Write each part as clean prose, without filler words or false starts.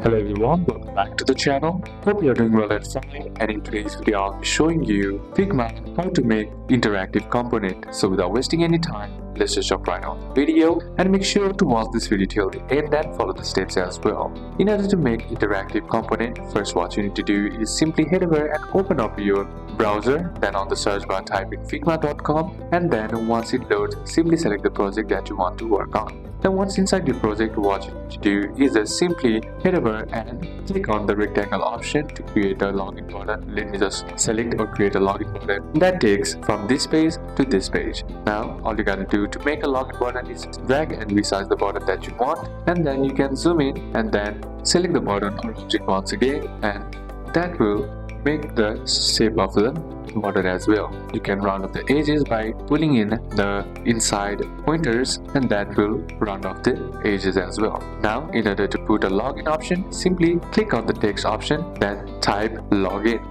Hello everyone, welcome back to the channel. Hope you're doing well and fine, and in today's video I'll be showing you Figma how to make interactive component. So without wasting any time, let's just jump right on the video and make sure to watch this video till the end and follow the steps as well. In order to make interactive component, first what you need to do is simply head over and open up your browser, then on the search bar type in figma.com, and then once it loads, simply select the project that you want to work on. Then once inside your project, what you need to do is just simply head over and click on the rectangle option to create a login button. Let me just select or create a login button that takes from this page to this page. Now all you gotta do to make a login button is drag and resize the button that you want, and then you can zoom in and then select the button or object once again, and that will make the shape of the button as well. You can round off the edges by pulling in the inside pointers, and that will round off the edges as well. Now in order to put a login option, simply click on the text option, then type login.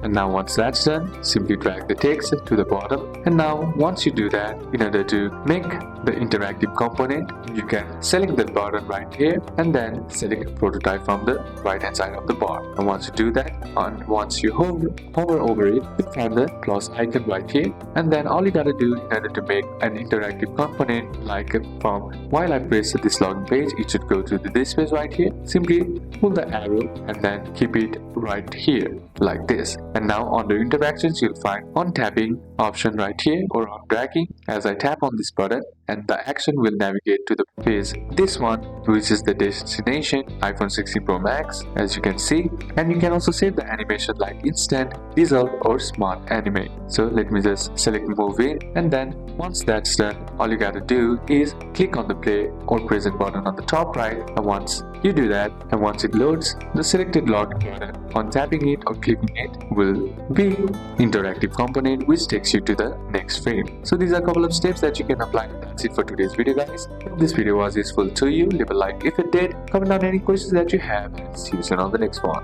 And now once that's done, simply drag the text to the bottom. And now once you do that, in order to make the interactive component, you can select the button right here and then select prototype from the right hand side of the bar. And once you do that, and once you hover over it, you find the plus icon right here. And then all you gotta do in order to make an interactive component, like from while I press this login page, it should go to this page right here. Simply pull the arrow and then keep it right here like this. And now under interactions, you'll find on tapping option right here, or on dragging. As I tap on this button, and the action will navigate to the page, this one, which is the destination iPhone 16 Pro Max, as you can see. And you can also save the animation like instant, dissolve, or smart animate. So let me just select move in, and then once that's done, all you gotta do is click on the play or present button on the top right. And once you do that, and once it loads, the selected login button, on tapping it or clicking it, will be interactive component, which takes you to the next frame. So these are a couple of steps that you can apply. That's it for today's video, guys. If this video was useful to you, leave a like if it did, comment down any questions that you have, and see you soon on the next one.